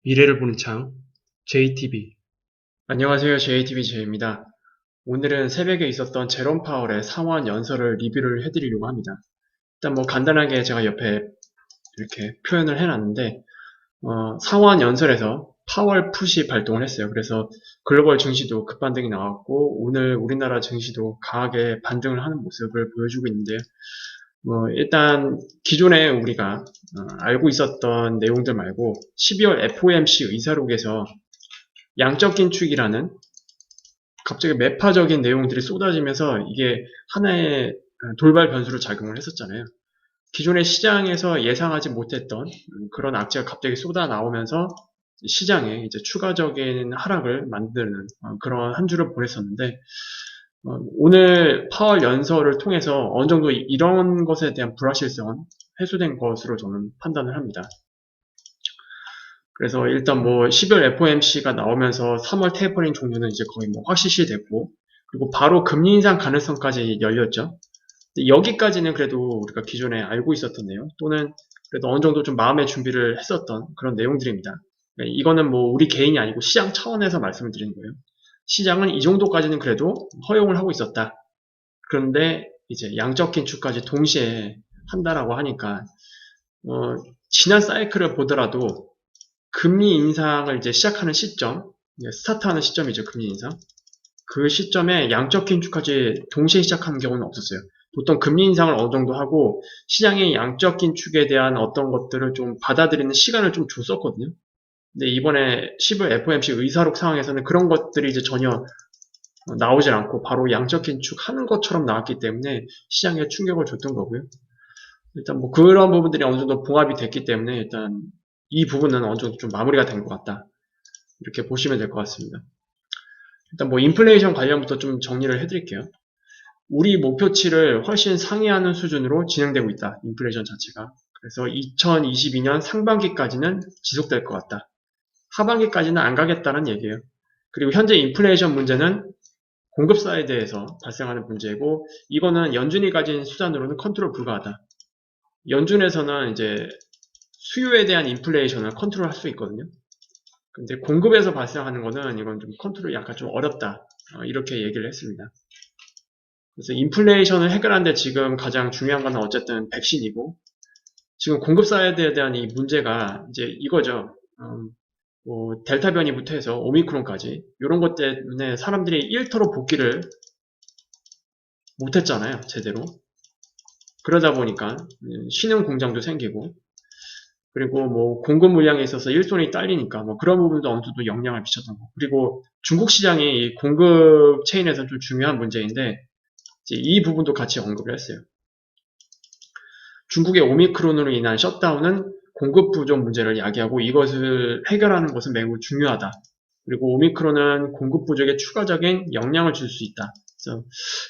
미래를 보는 창, JTB. 안녕하세요. JTBJ입니다. 오늘은 새벽에 있었던 제롬 파월의 상원 연설을 리뷰를 해드리려고 합니다. 일단 뭐 간단하게 제가 옆에 이렇게 표현을 해놨는데, 상원 연설에서 파월 풋이 발동을 했어요. 그래서 글로벌 증시도 급반등이 나왔고, 오늘 우리나라 증시도 강하게 반등을 하는 모습을 보여주고 있는데요. 일단 기존에 우리가 알고 있었던 내용들 말고 12월 FOMC 의사록에서 양적 긴축이라는 갑자기 매파적인 내용들이 쏟아지면서 이게 하나의 돌발 변수로 작용을 했었잖아요. 기존의 시장에서 예상하지 못했던 그런 악재가 갑자기 쏟아 나오면서 시장에 이제 추가적인 하락을 만드는 그런 한 주를 보냈었는데, 오늘 파월 연설을 통해서 어느 정도 이런 것에 대한 불확실성은 해소된 것으로 저는 판단을 합니다. 그래서 일단 뭐 12월 FOMC가 나오면서 3월 테이퍼링 종료는 이제 거의 뭐 확실시 됐고, 그리고 바로 금리 인상 가능성까지 열렸죠. 여기까지는 그래도 우리가 기존에 알고 있었던 내용, 또는 그래도 어느 정도 좀 마음의 준비를 했었던 그런 내용들입니다. 이거는 뭐 우리 개인이 아니고 시장 차원에서 말씀을 드리는 거예요. 시장은 이 정도까지는 그래도 허용을 하고 있었다. 그런데 이제 양적 긴축까지 동시에 한다라고 하니까, 지난 사이클을 보더라도 금리 인상을 이제 시작하는 시점, 스타트하는 시점이죠, 금리 인상. 그 시점에 양적 긴축까지 동시에 시작하는 경우는 없었어요. 보통 금리 인상을 어느 정도 하고 시장의 양적 긴축에 대한 어떤 것들을 좀 받아들이는 시간을 좀 줬었거든요. 근데 이번에 10월 FOMC 의사록 상황에서는 그런 것들이 이제 전혀 나오질 않고 바로 양적 긴축 하는 것처럼 나왔기 때문에 시장에 충격을 줬던 거고요. 일단 뭐 그런 부분들이 어느 정도 봉합이 됐기 때문에 일단 이 부분은 어느 정도 좀 마무리가 된 것 같다. 이렇게 보시면 될 것 같습니다. 일단 뭐 인플레이션 관련부터 좀 정리를 해드릴게요. 우리 목표치를 훨씬 상회하는 수준으로 진행되고 있다. 인플레이션 자체가. 그래서 2022년 상반기까지는 지속될 것 같다. 하반기까지는 안 가겠다는 얘기예요. 그리고 현재 인플레이션 문제는 공급 사이드에서 발생하는 문제고, 이거는 연준이 가진 수단으로는 컨트롤 불가하다. 연준에서는 이제 수요에 대한 인플레이션을 컨트롤할 수 있거든요. 근데 공급에서 발생하는 거는 이건 좀 컨트롤이 약간 좀 어렵다. 이렇게 얘기를 했습니다. 그래서 인플레이션을 해결하는데 지금 가장 중요한 건 어쨌든 백신이고, 지금 공급 사이드에 대한 이 문제가 이제 이거죠. 뭐 델타 변이부터 해서 오미크론까지 이런 것 때문에 사람들이 일터로 복귀를 못했잖아요, 제대로. 그러다 보니까 쉬는 공장도 생기고, 그리고 뭐 공급 물량에 있어서 일손이 딸리니까 뭐 그런 부분도 어느 정도 영향을 미쳤던 거. 그리고 중국 시장이 공급 체인에서 좀 중요한 문제인데, 이제 이 부분도 같이 언급을 했어요. 중국의 오미크론으로 인한 셧다운은 공급 부족 문제를 야기하고 이것을 해결하는 것은 매우 중요하다. 그리고 오미크론은 공급 부족에 추가적인 영향을 줄 수 있다. 그래서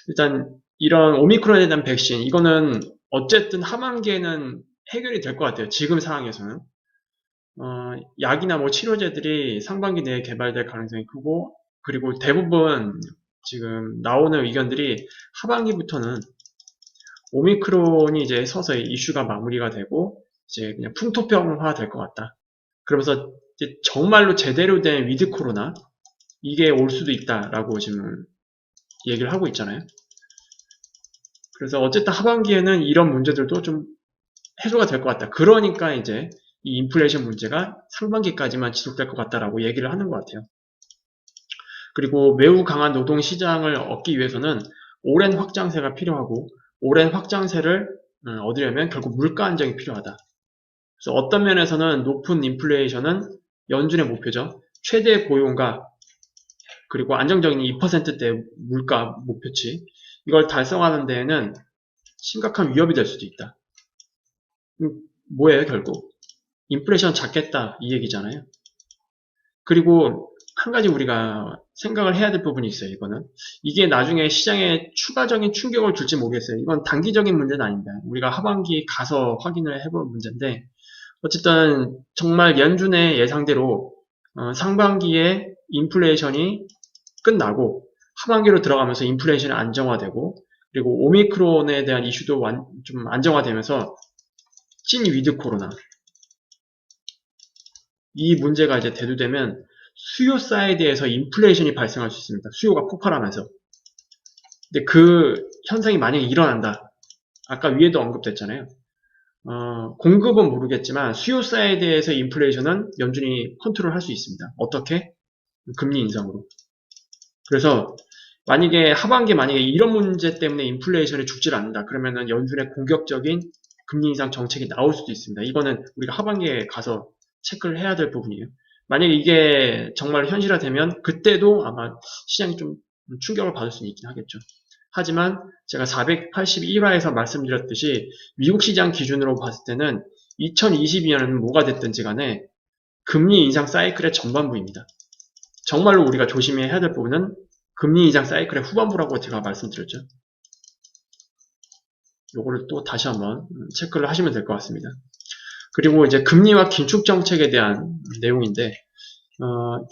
일단 이런 오미크론에 대한 백신, 이거는 어쨌든 하반기에는 해결이 될 것 같아요. 지금 상황에서는. 약이나 뭐 치료제들이 상반기 내에 개발될 가능성이 크고, 그리고 대부분 지금 나오는 의견들이 하반기부터는 오미크론이 이제 서서히 이슈가 마무리가 되고 이제 그냥 풍토병화 될 것 같다. 그러면서 이제 정말로 제대로 된 위드 코로나 이게 올 수도 있다라고 지금 얘기를 하고 있잖아요. 그래서 어쨌든 하반기에는 이런 문제들도 좀 해소가 될 것 같다. 그러니까 이제 이 인플레이션 문제가 상반기까지만 지속될 것 같다라고 얘기를 하는 것 같아요. 그리고 매우 강한 노동 시장을 얻기 위해서는 오랜 확장세가 필요하고, 오랜 확장세를 얻으려면 결국 물가 안정이 필요하다. 그래서 어떤 면에서는 높은 인플레이션은 연준의 목표죠. 최대 고용과 그리고 안정적인 2%대 물가 목표치, 이걸 달성하는 데에는 심각한 위협이 될 수도 있다. 뭐예요, 결국? 인플레이션 잡겠다 이 얘기잖아요. 그리고 한 가지 우리가 생각을 해야 될 부분이 있어요. 이거는 이게 나중에 시장에 추가적인 충격을 줄지 모르겠어요. 이건 단기적인 문제는 아닙니다. 우리가 하반기 가서 확인을 해볼 문제인데, 어쨌든 정말 연준의 예상대로 상반기에 인플레이션이 끝나고 하반기로 들어가면서 인플레이션이 안정화되고, 그리고 오미크론에 대한 이슈도 좀 안정화되면서 찐 위드 코로나, 이 문제가 이제 대두되면 수요 사이드에서 인플레이션이 발생할 수 있습니다. 수요가 폭발하면서. 근데 그 현상이 만약에 일어난다. 아까 위에도 언급됐잖아요. 공급은 모르겠지만 수요 사이드에서 인플레이션은 연준이 컨트롤할 수 있습니다. 어떻게? 금리 인상으로. 그래서 만약에 하반기에 만약에 이런 문제 때문에 인플레이션이 죽질 않는다. 그러면은 연준의 공격적인 금리 인상 정책이 나올 수도 있습니다. 이거는 우리가 하반기에 가서 체크를 해야 될 부분이에요. 만약에 이게 정말 현실화되면 그때도 아마 시장이 좀 충격을 받을 수는 있긴 하겠죠. 하지만 제가 481화에서 말씀드렸듯이 미국 시장 기준으로 봤을 때는 2022년은 뭐가 됐든지 간에 금리 인상 사이클의 전반부입니다. 정말로 우리가 조심해야 될 부분은 금리 인상 사이클의 후반부라고 제가 말씀드렸죠. 요거를 또 다시 한번 체크를 하시면 될 것 같습니다. 그리고 이제 금리와 긴축 정책에 대한 내용인데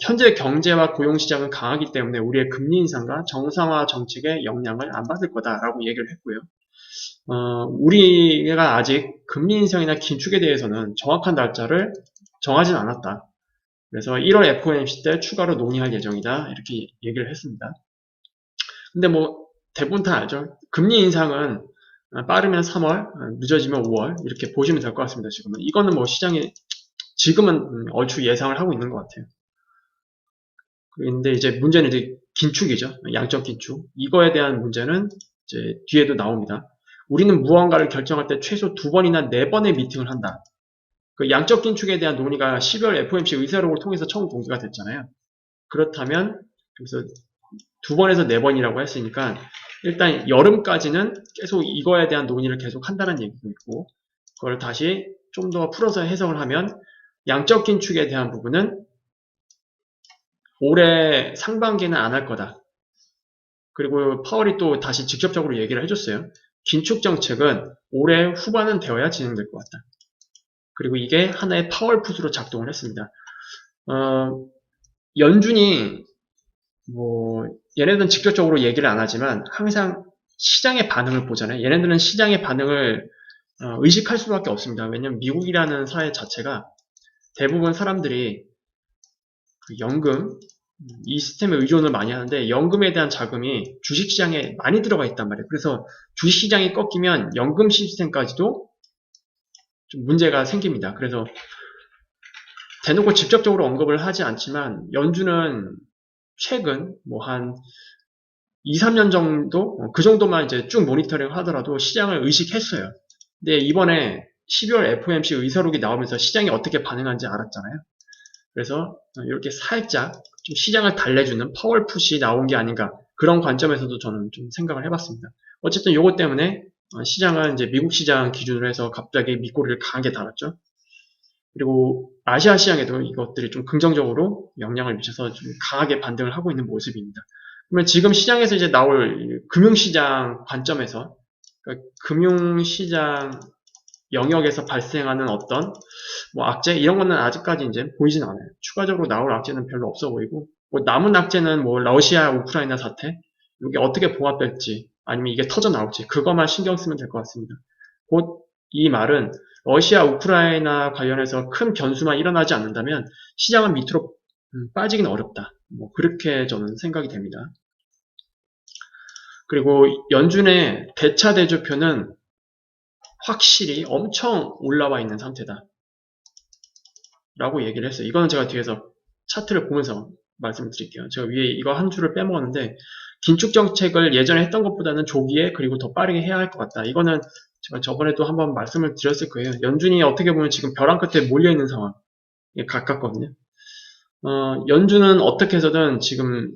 현재 경제와 고용시장은 강하기 때문에 우리의 금리 인상과 정상화 정책의 영향을 안 받을 거다라고 얘기를 했고요. 우리가 아직 금리 인상이나 긴축에 대해서는 정확한 날짜를 정하진 않았다. 그래서 1월 FOMC 때 추가로 논의할 예정이다. 이렇게 얘기를 했습니다. 근데 뭐 대부분 다 알죠. 금리 인상은 빠르면 3월, 늦어지면 5월 이렇게 보시면 될 것 같습니다. 지금은 이거는 뭐 시장이 지금은 얼추 예상을 하고 있는 것 같아요. 근데 이제 문제는 이제 긴축이죠. 양적 긴축. 이거에 대한 문제는 이제 뒤에도 나옵니다. 우리는 무언가를 결정할 때 최소 2번이나 4번의 미팅을 한다. 그 양적 긴축에 대한 논의가 12월 FOMC 의사록을 통해서 처음 공개가 됐잖아요. 그렇다면 그래서 2번에서 4번이라고 했으니까 일단 여름까지는 계속 이거에 대한 논의를 계속 한다는 얘기도 있고 그걸 다시 좀 더 풀어서 해석을 하면 양적 긴축에 대한 부분은 올해 상반기는 안 할 거다. 그리고 파월이 또 다시 직접적으로 얘기를 해줬어요. 긴축 정책은 올해 후반은 되어야 진행될 것 같다. 그리고 이게 하나의 파월 풋으로 작동을 했습니다. 연준이 뭐 얘네들은 직접적으로 얘기를 안 하지만 항상 시장의 반응을 보잖아요. 얘네들은 시장의 반응을 의식할 수밖에 없습니다. 왜냐면 미국이라는 사회 자체가 대부분 사람들이 그 연금 이 시스템에 의존을 많이 하는데 연금에 대한 자금이 주식시장에 많이 들어가 있단 말이에요. 그래서 주식시장이 꺾이면 연금 시스템까지도 좀 문제가 생깁니다. 그래서 대놓고 직접적으로 언급을 하지 않지만 연준은 최근 뭐 한 2, 3년 정도 그 정도만 이제 쭉 모니터링 하더라도 시장을 의식했어요. 근데 이번에 12월 FOMC 의사록이 나오면서 시장이 어떻게 반응한지 알았잖아요. 그래서 이렇게 살짝 좀 시장을 달래주는 파월풋이 나온 게 아닌가 그런 관점에서도 저는 좀 생각을 해봤습니다. 어쨌든 이것 때문에 시장은 이제 미국 시장 기준으로 해서 갑자기 밑꼬리를 강하게 달았죠. 그리고 아시아 시장에도 이것들이 좀 긍정적으로 영향을 미쳐서 좀 강하게 반등을 하고 있는 모습입니다. 그러면 지금 시장에서 이제 나올 금융시장 관점에서 그러니까 금융시장 영역에서 발생하는 어떤 뭐 악재 이런 거는 아직까지 이제 보이진 않아요. 추가적으로 나올 악재는 별로 없어 보이고 뭐 남은 악재는 뭐 러시아 우크라이나 사태 이게 어떻게 봉합될지 아니면 이게 터져 나올지 그것만 신경 쓰면 될 것 같습니다. 곧 이 말은 러시아 우크라이나 관련해서 큰 변수만 일어나지 않는다면 시장은 밑으로 빠지기는 어렵다. 뭐 그렇게 저는 생각이 됩니다. 그리고 연준의 대차 대조표는 확실히 엄청 올라와 있는 상태다. 라고 얘기를 했어요. 이거는 제가 뒤에서 차트를 보면서 말씀을 드릴게요. 제가 위에 이거 한 줄을 빼먹었는데 긴축 정책을 예전에 했던 것보다는 조기에 그리고 더 빠르게 해야 할 것 같다. 이거는 제가 저번에도 한번 말씀을 드렸을 거예요. 연준이 어떻게 보면 지금 벼랑 끝에 몰려있는 상황에 가깝거든요. 연준은 어떻게 해서든 지금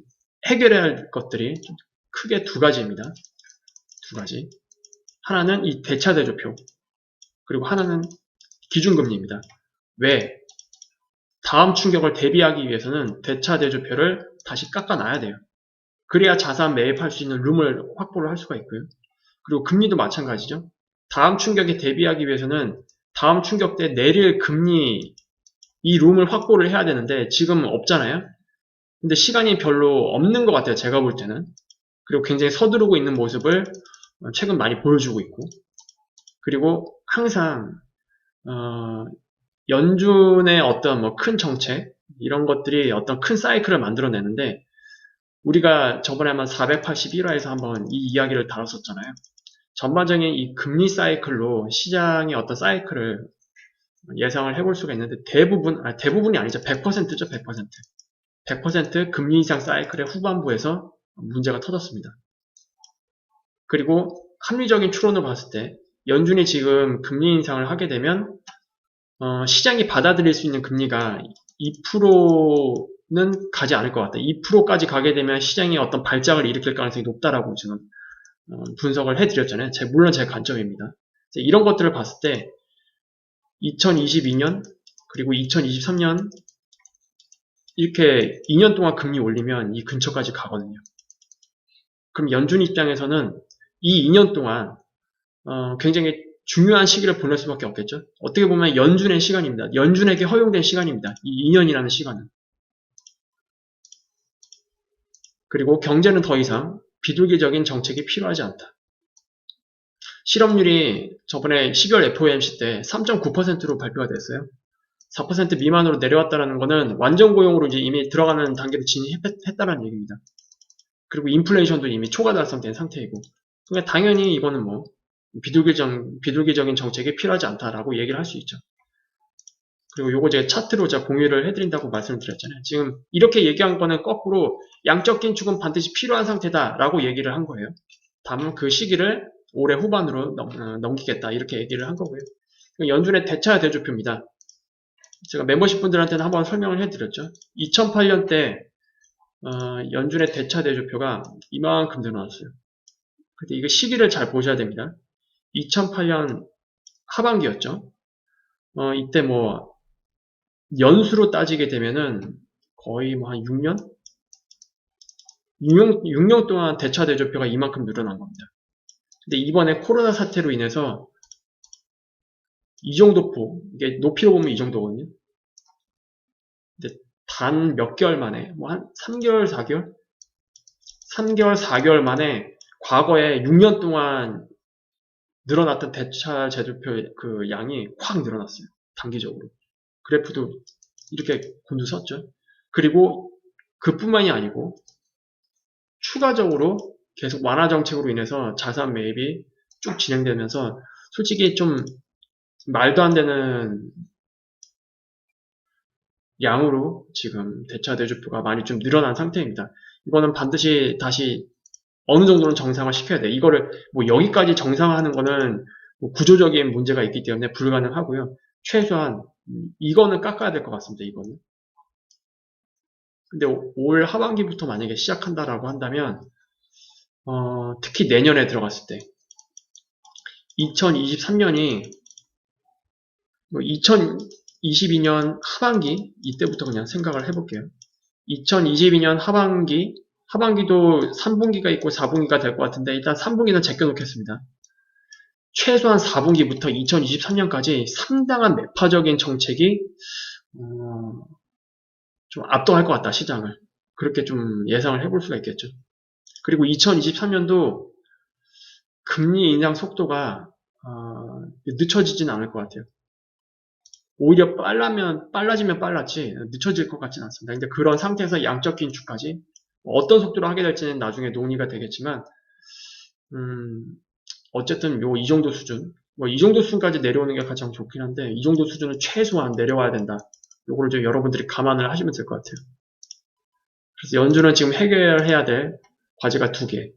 해결해야 할 것들이 좀 크게 두 가지입니다. 두 가지. 하나는 이 대차 대조표 그리고 하나는 기준금리입니다. 왜? 다음 충격을 대비하기 위해서는 대차 대조표를 다시 깎아놔야 돼요. 그래야 자산 매입할 수 있는 룸을 확보를 할 수가 있고요. 그리고 금리도 마찬가지죠. 다음 충격에 대비하기 위해서는 다음 충격 때 내릴 금리 이 룸을 확보를 해야 되는데 지금 없잖아요. 근데 시간이 별로 없는 것 같아요. 제가 볼 때는. 그리고 굉장히 서두르고 있는 모습을 최근 많이 보여주고 있고 그리고 항상 연준의 어떤 뭐 큰 정책, 이런 것들이 어떤 큰 사이클을 만들어내는데, 우리가 저번에 아마 481화에서 한번 이 이야기를 다뤘었잖아요. 전반적인 이 금리 사이클로 시장의 어떤 사이클을 예상을 해볼 수가 있는데, 대부분이 아니죠. 100%죠, 100%. 100% 금리 인상 사이클의 후반부에서 문제가 터졌습니다. 그리고 합리적인 추론을 봤을 때 연준이 지금 금리 인상을 하게 되면 시장이 받아들일 수 있는 금리가 2%는 가지 않을 것 같다. 2%까지 가게 되면 시장이 어떤 발작을 일으킬 가능성이 높다라고 지금 분석을 해드렸잖아요. 물론 제 관점입니다. 이런 것들을 봤을 때 2022년 그리고 2023년 이렇게 2년 동안 금리 올리면 이 근처까지 가거든요. 그럼 연준 입장에서는 이 2년 동안 굉장히 중요한 시기를 보낼 수밖에 없겠죠. 어떻게 보면 연준의 시간입니다. 연준에게 허용된 시간입니다. 이 2년이라는 시간은. 그리고 경제는 더 이상 비둘기적인 정책이 필요하지 않다. 실업률이 저번에 12월 FOMC 때 3.9%로 발표가 됐어요. 4% 미만으로 내려왔다는 것은 완전 고용으로 이제 이미 들어가는 단계로 진입했다는 얘기입니다. 그리고 인플레이션도 이미 초과 달성된 상태이고, 그러니까 당연히 이거는 뭐 비둘기적인 정책이 필요하지 않다라고 얘기를 할 수 있죠. 그리고 요거 제가 차트로 제가 공유를 해드린다고 말씀을 드렸잖아요. 지금 이렇게 얘기한 거는 거꾸로 양적 긴축은 반드시 필요한 상태다라고 얘기를 한 거예요. 다만 그 시기를 올해 후반으로 넘기겠다 이렇게 얘기를 한 거고요. 연준의 대차 대조표입니다. 제가 멤버십 분들한테는 한번 설명을 해드렸죠. 2008년 때 연준의 대차 대조표가 이만큼 늘어났어요. 근데 이거 시기를 잘 보셔야 됩니다. 2008년 하반기였죠. 이때 뭐 연수로 따지게 되면은 거의 뭐 한 6년? 6년 동안 대차 대조표가 이만큼 늘어난 겁니다. 근데 이번에 코로나 사태로 인해서 이 정도 이게 높이로 보면 이 정도거든요. 근데 단 몇 개월 만에, 뭐 한 3개월, 4개월? 3개월, 4개월 만에 과거에 6년 동안 늘어났던 대차 대조표 그 양이 확 늘어났어요. 단기적으로. 그래프도 이렇게 곤두섰죠. 그리고 그뿐만이 아니고 추가적으로 계속 완화 정책으로 인해서 자산 매입이 쭉 진행되면서 솔직히 좀 말도 안 되는 양으로 지금 대차 대조표가 많이 좀 늘어난 상태입니다. 이거는 반드시 다시 어느 정도는 정상화 시켜야 돼. 이거를 뭐 여기까지 정상화하는 거는 뭐 구조적인 문제가 있기 때문에 불가능하고요. 최소한 이거는 깎아야 될 것 같습니다. 이거는. 근데 올 하반기부터 만약에 시작한다라고 한다면 특히 내년에 들어갔을 때 2023년이 2022년 하반기 이때부터 그냥 생각을 해볼게요. 2022년 하반기도 3분기가 있고 4분기가 될 것 같은데 일단 3분기는 제껴놓겠습니다. 최소한 4분기부터 2023년까지 상당한 매파적인 정책이 좀 압도할 것 같다, 시장을. 그렇게 좀 예상을 해볼 수가 있겠죠. 그리고 2023년도 금리 인상 속도가 늦춰지진 않을 것 같아요. 오히려 빨라지면 빨랐지 늦춰질 것 같지는 않습니다. 근데 그런 상태에서 양적 긴축까지 어떤 속도로 하게 될지는 나중에 논의가 되겠지만 어쨌든 이 정도 수준 뭐 이 정도 수준까지 내려오는 게 가장 좋긴 한데 이 정도 수준은 최소한 내려와야 된다. 요거를 좀 여러분들이 감안을 하시면 될 것 같아요. 그래서 연준은 지금 해결해야 될 과제가 두 개.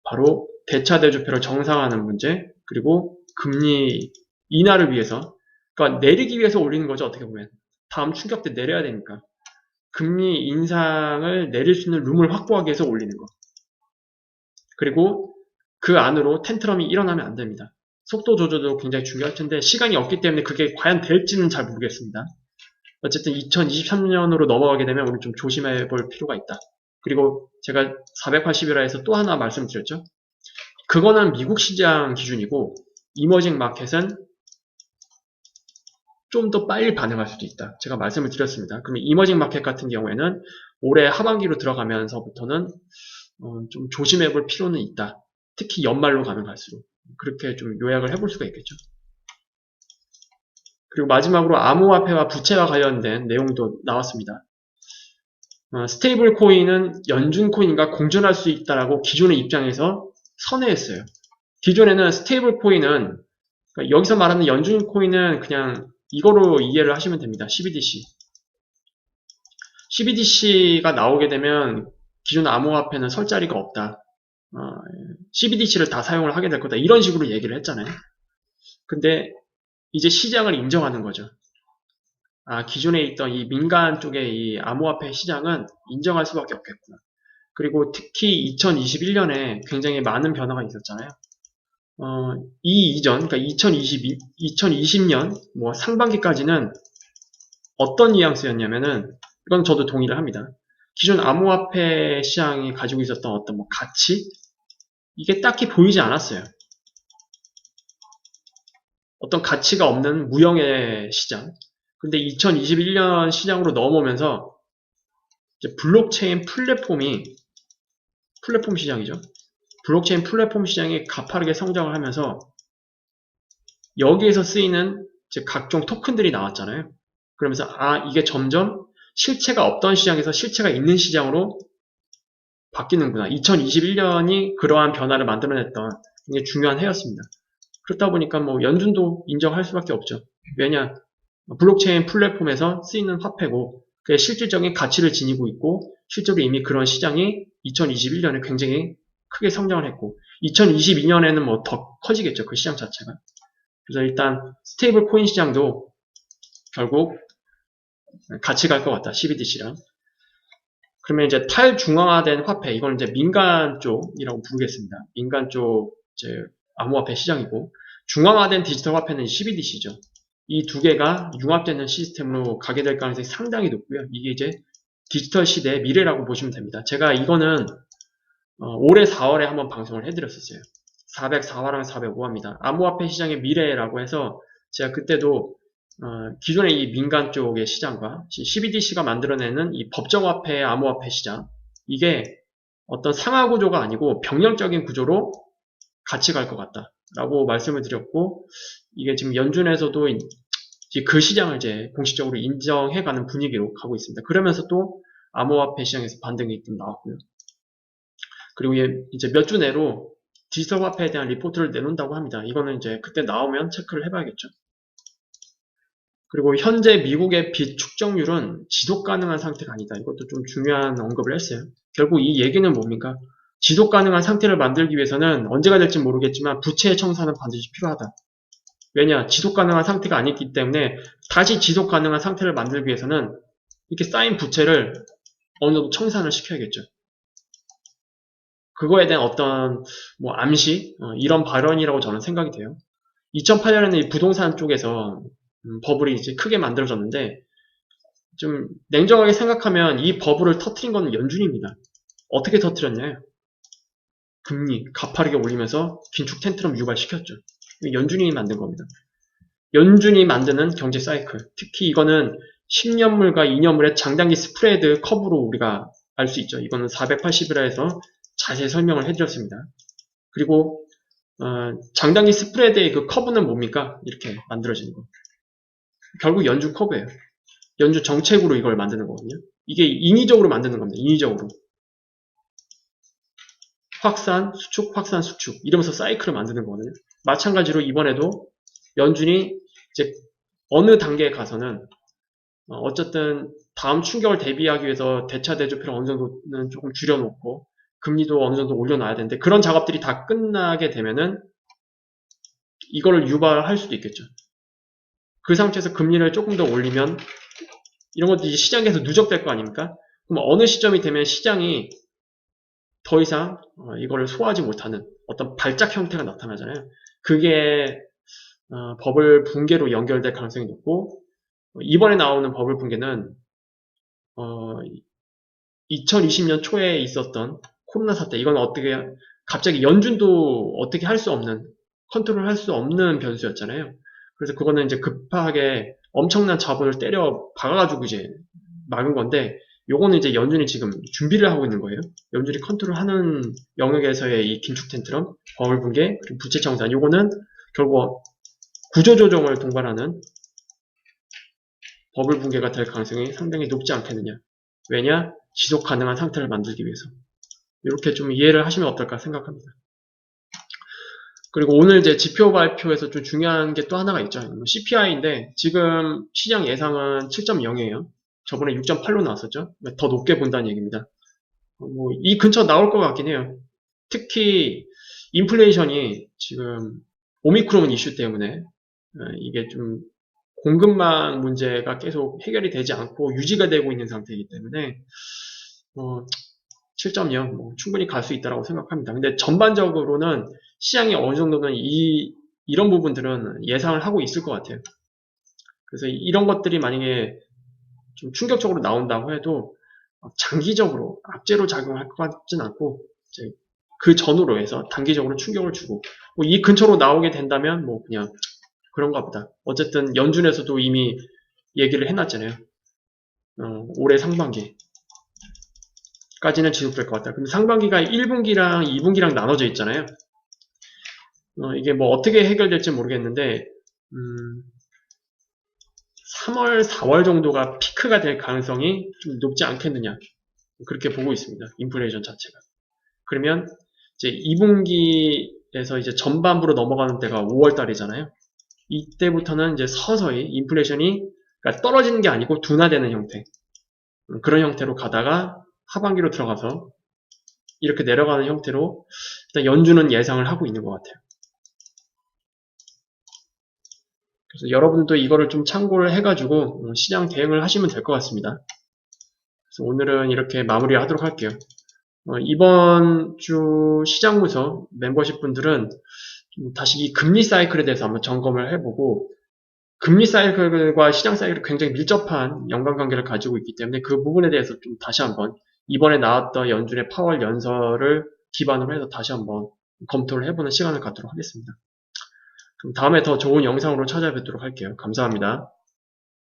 바로 대차 대조표를 정상화하는 문제 그리고 금리 인하를 위해서 그러니까 내리기 위해서 올리는 거죠. 어떻게 보면 다음 충격 때 내려야 되니까 금리 인상을 내릴 수 있는 룸을 확보하기 위해서 올리는 거 그리고 그 안으로 텐트럼이 일어나면 안 됩니다. 속도 조절도 굉장히 중요할 텐데 시간이 없기 때문에 그게 과연 될지는 잘 모르겠습니다. 어쨌든 2023년으로 넘어가게 되면 우리 좀 조심해 볼 필요가 있다. 그리고 제가 481화에서 또 하나 말씀드렸죠. 그거는 미국 시장 기준이고 이머징 마켓은 좀 더 빨리 반응할 수도 있다. 제가 말씀을 드렸습니다. 그러면 이머징 마켓 같은 경우에는 올해 하반기로 들어가면서부터는 좀 조심해 볼 필요는 있다. 특히 연말로 가면 갈수록 그렇게 좀 요약을 해볼 수가 있겠죠. 그리고 마지막으로 암호화폐와 부채와 관련된 내용도 나왔습니다. 스테이블 코인은 연준 코인과 공존할 수 있다라고 기존의 입장에서 선회했어요. 기존에는 스테이블 코인은 그러니까 여기서 말하는 연준 코인은 그냥 이거로 이해를 하시면 됩니다. CBDC. CBDC가 나오게 되면 기존 암호화폐는 설 자리가 없다. CBDC를 다 사용을 하게 될 거다. 이런 식으로 얘기를 했잖아요. 근데 이제 시장을 인정하는 거죠. 기존에 있던 이 민간 쪽의 이 암호화폐 시장은 인정할 수밖에 없겠구나. 그리고 특히 2021년에 굉장히 많은 변화가 있었잖아요. 이 이전, 그러니까 2020년 뭐 상반기까지는 어떤 뉘앙스였냐면은, 이건 저도 동의를 합니다. 기존 암호화폐 시장이 가지고 있었던 어떤 뭐 가치? 이게 딱히 보이지 않았어요. 어떤 가치가 없는 무형의 시장. 근데 2021년 시장으로 넘어오면서 이제 블록체인 플랫폼 시장이죠. 블록체인 플랫폼 시장이 가파르게 성장을 하면서 여기에서 쓰이는 이제 각종 토큰들이 나왔잖아요. 그러면서 이게 점점 실체가 없던 시장에서 실체가 있는 시장으로 바뀌는구나. 2021년이 그러한 변화를 만들어냈던 굉장히 중요한 해였습니다. 그렇다 보니까 뭐 연준도 인정할 수밖에 없죠. 왜냐? 블록체인 플랫폼에서 쓰이는 화폐고 그게 실질적인 가치를 지니고 있고 실제로 이미 그런 시장이 2021년에 굉장히 크게 성장을 했고 2022년에는 뭐 더 커지겠죠. 그 시장 자체가. 그래서 일단 스테이블 코인 시장도 결국 같이 갈 것 같다. CBDC랑. 그러면 이제 탈중앙화된 화폐, 이건 이제 민간 쪽이라고 부르겠습니다. 민간 쪽 이제 암호화폐 시장이고 중앙화된 디지털 화폐는 CBDC죠. 이 두 개가 융합되는 시스템으로 가게 될 가능성이 상당히 높고요. 이게 이제 디지털 시대의 미래라고 보시면 됩니다. 제가 이거는 올해 4월에 한번 방송을 해드렸었어요. 404화랑 405화입니다. 암호화폐 시장의 미래라고 해서 제가 그때도 기존의 이 민간 쪽의 시장과 CBDC가 만들어내는 이 법정화폐, 암호화폐 시장 이게 어떤 상하구조가 아니고 병렬적인 구조로 같이 갈 것 같다라고 말씀을 드렸고 이게 지금 연준에서도 그 시장을 이제 공식적으로 인정해가는 분위기로 가고 있습니다. 그러면서 또 암호화폐 시장에서 반등이 좀 나왔고요. 그리고 이제 몇 주 내로 디지털 화폐에 대한 리포트를 내놓는다고 합니다. 이거는 이제 그때 나오면 체크를 해봐야겠죠. 그리고 현재 미국의 빚 축적률은 지속 가능한 상태가 아니다. 이것도 좀 중요한 언급을 했어요. 결국 이 얘기는 뭡니까? 지속 가능한 상태를 만들기 위해서는 언제가 될지 모르겠지만 부채의 청산은 반드시 필요하다. 왜냐? 지속 가능한 상태가 아니기 때문에 다시 지속 가능한 상태를 만들기 위해서는 이렇게 쌓인 부채를 어느 정도 청산을 시켜야겠죠. 그거에 대한 어떤 뭐 암시 이런 발언이라고 저는 생각이 돼요. 2008년에는 이 부동산 쪽에서 버블이 이제 크게 만들어졌는데 좀 냉정하게 생각하면 이 버블을 터트린 건 연준입니다. 어떻게 터트렸냐요? 금리 가파르게 올리면서 긴축 텐트럼 유발시켰죠. 연준이 만든 겁니다. 연준이 만드는 경제 사이클. 특히 이거는 10년물과 2년물의 장단기 스프레드 커브로 우리가 알 수 있죠. 이거는 480이라 해서 자세히 설명을 해드렸습니다. 그리고 장단기 스프레드의 그 커브는 뭡니까? 이렇게 만들어지는 거. 결국 연준 커브예요. 연준 정책으로 이걸 만드는 거거든요. 이게 인위적으로 만드는 겁니다. 인위적으로. 확산, 수축, 확산, 수축. 이러면서 사이클을 만드는 거거든요. 마찬가지로 이번에도 연준이 이제 어느 단계에 가서는 어쨌든 다음 충격을 대비하기 위해서 대차 대조표를 어느 정도는 조금 줄여놓고 금리도 어느 정도 올려놔야 되는데 그런 작업들이 다 끝나게 되면은 이거를 유발할 수도 있겠죠. 그 상태에서 금리를 조금 더 올리면 이런 것들이 시장에서 누적될 거 아닙니까? 그럼 어느 시점이 되면 시장이 더 이상 이거를 소화하지 못하는 어떤 발작 형태가 나타나잖아요. 그게 버블 붕괴로 연결될 가능성이 높고 이번에 나오는 버블 붕괴는 2020년 초에 있었던 코로나 사태 이건 어떻게 갑자기 연준도 어떻게 할 수 없는 컨트롤 할 수 없는 변수였잖아요. 그래서 그거는 이제 급하게 엄청난 자본을 때려 박아가지고 이제 막은 건데 요거는 이제 연준이 지금 준비를 하고 있는 거예요. 연준이 컨트롤하는 영역에서의 이 긴축 텐트럼, 버블 붕괴, 그리고 부채 청산 요거는 결국 구조조정을 동반하는 버블 붕괴가 될 가능성이 상당히 높지 않겠느냐. 왜냐? 지속 가능한 상태를 만들기 위해서. 이렇게 좀 이해를 하시면 어떨까 생각합니다. 그리고 오늘 이제 지표 발표에서 좀 중요한 게 또 하나가 있죠. CPI인데 지금 시장 예상은 7.0이에요. 저번에 6.8로 나왔었죠. 더 높게 본다는 얘기입니다. 이 근처 나올 것 같긴 해요. 특히 인플레이션이 지금 오미크론 이슈 때문에 이게 좀 공급망 문제가 계속 해결이 되지 않고 유지가 되고 있는 상태이기 때문에 7.0 충분히 갈 수 있다고 생각합니다. 근데 전반적으로는 시장이 어느 정도는 이런 부분들은 예상을 하고 있을 것 같아요. 그래서 이런 것들이 만약에 좀 충격적으로 나온다고 해도 장기적으로 악재로 작용할 것 같진 않고 이제 그 전후로 해서 단기적으로 충격을 주고 이 근처로 나오게 된다면 그냥 그런가 보다. 어쨌든 연준에서도 이미 얘기를 해놨잖아요. 올해 상반기까지는 지속될 것 같다. 근데 상반기가 1분기랑 2분기랑 나눠져 있잖아요. 이게 어떻게 해결될지 모르겠는데 3월, 4월 정도가 피크가 될 가능성이 좀 높지 않겠느냐. 그렇게 보고 있습니다. 인플레이션 자체가. 그러면 이제 2분기에서 이제 전반부로 넘어가는 때가 5월 달이잖아요. 이때부터는 이제 서서히 인플레이션이 그러니까 떨어지는 게 아니고 둔화되는 형태. 그런 형태로 가다가 하반기로 들어가서 이렇게 내려가는 형태로 일단 연준은 예상을 하고 있는 것 같아요. 그래서 여러분도 이거를 좀 참고를 해가지고 시장 대응을 하시면 될 것 같습니다. 그래서 오늘은 이렇게 마무리하도록 할게요. 이번 주 시장 문서 멤버십 분들은 다시 이 금리 사이클에 대해서 한번 점검을 해보고 금리 사이클과 시장 사이클이 굉장히 밀접한 연관관계를 가지고 있기 때문에 그 부분에 대해서 좀 다시 한번 이번에 나왔던 연준의 파월 연설을 기반으로 해서 다시 한번 검토를 해보는 시간을 갖도록 하겠습니다. 그럼 다음에 더 좋은 영상으로 찾아뵙도록 할게요. 감사합니다.